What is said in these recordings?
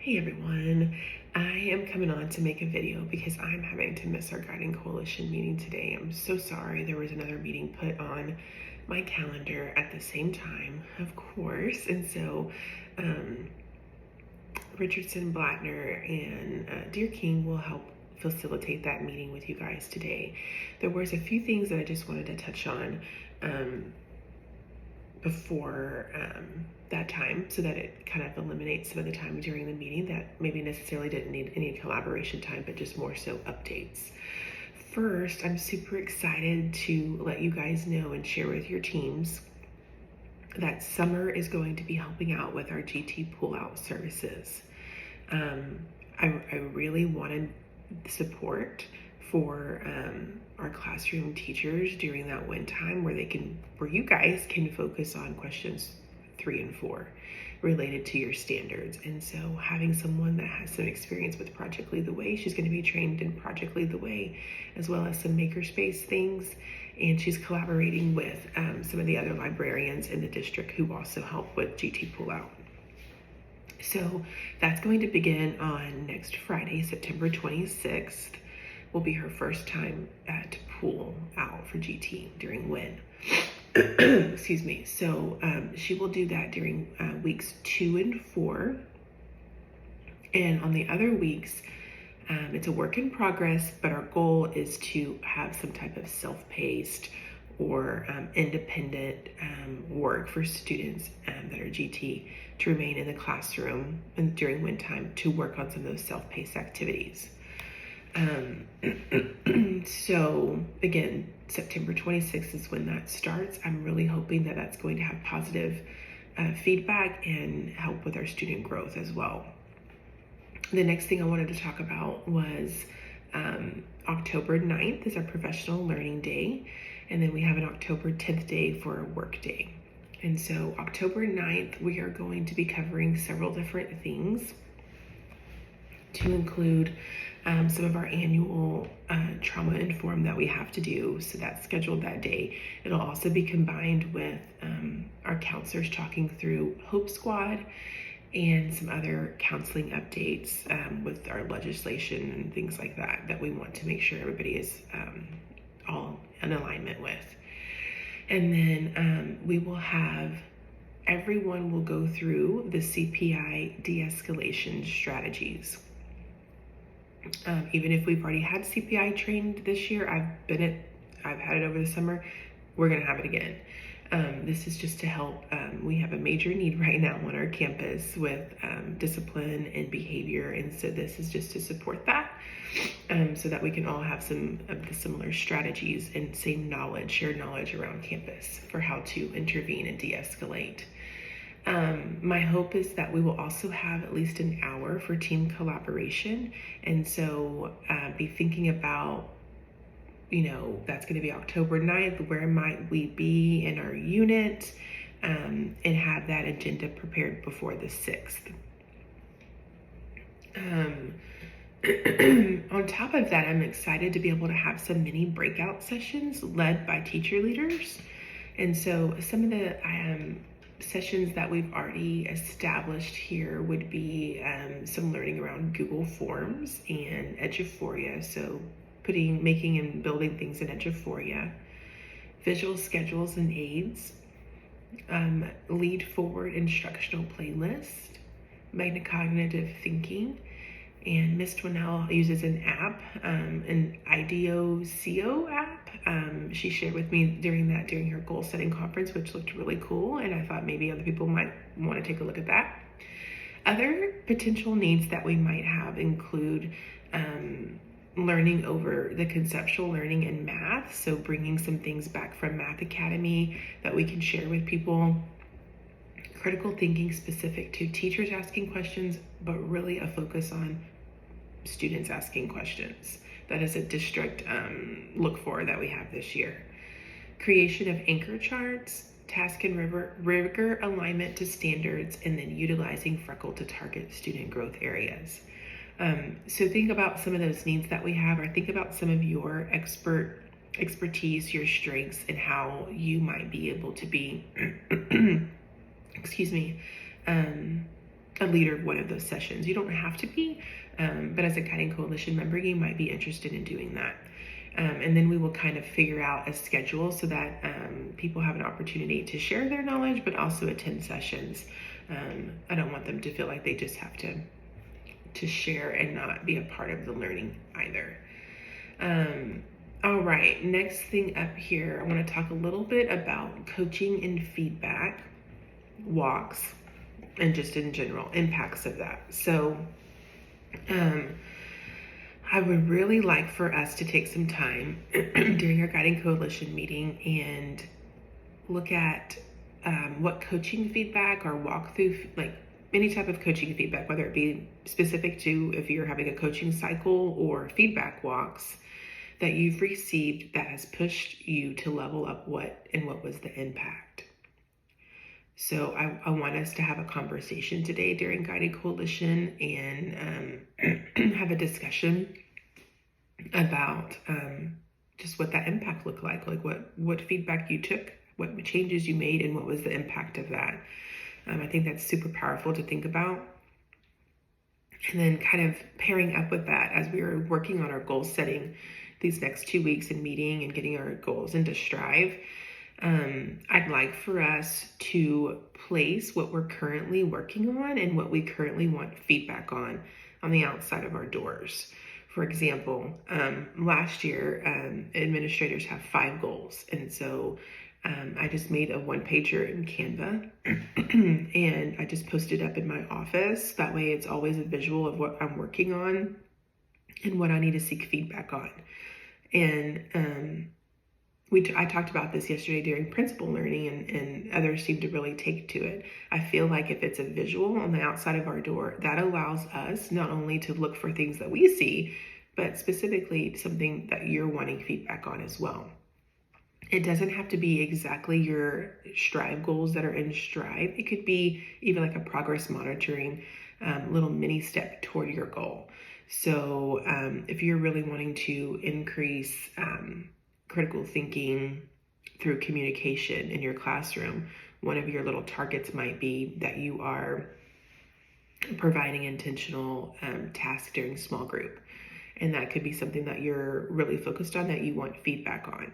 Hey everyone, I am coming on to make a video because I'm having to miss our Guiding Coalition meeting today. I'm so sorry. There was another meeting put on my calendar at the same time, of course. And so Richardson, Blattner, and Dear King will help facilitate that meeting with you guys today. There was a few things that I just wanted to touch on before that time, so that it kind of eliminates some of the time during the meeting that maybe necessarily didn't need any collaboration time, but just more so updates. First, I'm super excited to let you guys know and share with your teams that Summer is going to be helping out with our GT pull-out services. I really wanted support for our classroom teachers during that one time where you guys can focus on questions 3 and 4 related to your standards. And so having someone that has some experience with Project Lead the Way, she's going to be trained in Project Lead the Way, as well as some makerspace things. And she's collaborating with some of the other librarians in the district who also help with GT Pullout. So that's going to begin on next Friday, September 26th. Will be her first time to pull out for GT during WIN. Excuse me. So she will do that during weeks 2 and 4. And on the other weeks, it's a work in progress, but our goal is to have some type of self-paced or independent work for students that are GT to remain in the classroom and during WIN time to work on some of those self-paced activities. So again, September 26th is when that starts. I'm really hoping that that's going to have positive feedback and help with our student growth as well. The next thing I wanted to talk about was October 9th is our professional learning day. And then we have an October 10th day for a work day. And so October 9th, we are going to be covering several different things to include some of our annual trauma inform that we have to do. So that's scheduled that day. It'll also be combined with our counselors talking through Hope Squad and some other counseling updates with our legislation and things like that we want to make sure everybody is all in alignment with. And then we will have, everyone will go through the CPI de-escalation strategies. Even if we've already had CPI trained this year, I've had it over the summer, we're gonna have it again. This is just to help. We have a major need right now on our campus with discipline and behavior. And so this is just to support that so that we can all have some of the similar strategies and same knowledge, shared knowledge around campus for how to intervene and de-escalate. My hope is that we will also have at least an hour for team collaboration. And so be thinking about, that's going to be October 9th. Where might we be in our unit? And have that agenda prepared before the 6th. On top of that, I'm excited to be able to have some mini breakout sessions led by teacher leaders. And so some of the sessions that we've already established here would be some learning around Google Forms and Eduphoria. So making and building things in Eduphoria, visual schedules and aids, lead forward instructional playlist, metacognitive thinking, and Miss Dwinell uses an app, an IDEO-CO app. She shared with me during her goal setting conference, which looked really cool. And I thought maybe other people might want to take a look at that. Other potential needs that we might have include learning over the conceptual learning in math. So bringing some things back from Math Academy that we can share with people. Critical thinking specific to teachers asking questions, but really a focus on students asking questions. That is a district look for that we have this year. Creation of anchor charts, task and rigor alignment to standards, and then utilizing Freckle to target student growth areas. So think about some of those needs that we have, or think about some of your expertise, your strengths, and how you might be able to be, excuse me, a leader of one of those sessions. You don't have to be, but as a Guiding Coalition member, you might be interested in doing that. And then we will kind of figure out a schedule so that people have an opportunity to share their knowledge, but also attend sessions. I don't want them to feel like they just have to share and not be a part of the learning either. All right, next thing up here, I want to talk a little bit about coaching and feedback walks and just in general impacts of that. So I would really like for us to take some time during our Guiding Coalition meeting and look at what coaching feedback or walkthrough, like any type of coaching feedback, whether it be specific to if you're having a coaching cycle or feedback walks that you've received that has pushed you to level up what was the impact. So I want us to have a conversation today during Guiding Coalition and have a discussion about just what that impact looked like what feedback you took, what changes you made, and what was the impact of that. I think that's super powerful to think about. And then kind of pairing up with that as we were working on our goal setting these next 2 weeks and meeting and getting our goals into Strive, I'd like for us to place what we're currently working on and what we currently want feedback on the outside of our doors. For example, last year, administrators have 5 goals. And so I just made a 1-pager in Canva and I just posted up in my office. That way it's always a visual of what I'm working on and what I need to seek feedback on. And I talked about this yesterday during principal learning, and others seem to really take to it. I feel like if it's a visual on the outside of our door, that allows us not only to look for things that we see, but specifically something that you're wanting feedback on as well. It doesn't have to be exactly your Strive goals that are in Strive. It could be even like a progress monitoring little mini step toward your goal. So if you're really wanting to increase critical thinking through communication in your classroom, one of your little targets might be that you are providing intentional tasks during small group. And that could be something that you're really focused on that you want feedback on.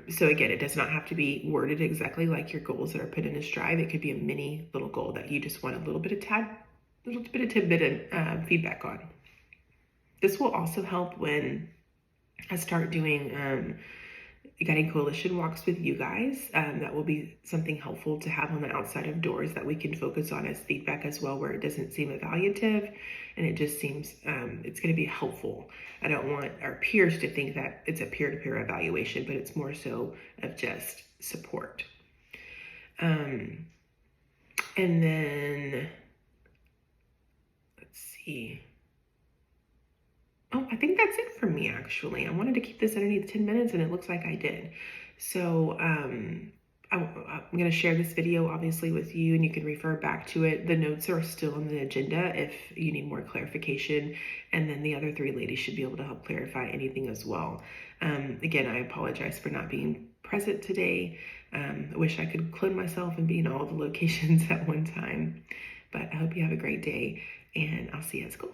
So again, it does not have to be worded exactly like your goals that are put in a Strive. It could be a mini little goal that you just want a little bit of tidbit of feedback on. This will also help when I start doing Guiding Coalition walks with you guys. That will be something helpful to have on the outside of doors that we can focus on as feedback as well, where it doesn't seem evaluative and it just seems it's going to be helpful. I don't want our peers to think that it's a peer-to-peer evaluation, but it's more so of just support. And then let's see. Oh, I think that's it for me, actually. I wanted to keep this underneath 10 minutes, and it looks like I did. So I'm going to share this video, obviously, with you, and you can refer back to it. The notes are still on the agenda if you need more clarification, and then the other 3 ladies should be able to help clarify anything as well. Again, I apologize for not being present today. I wish I could clone myself and be in all the locations at one time, but I hope you have a great day, and I'll see you at school.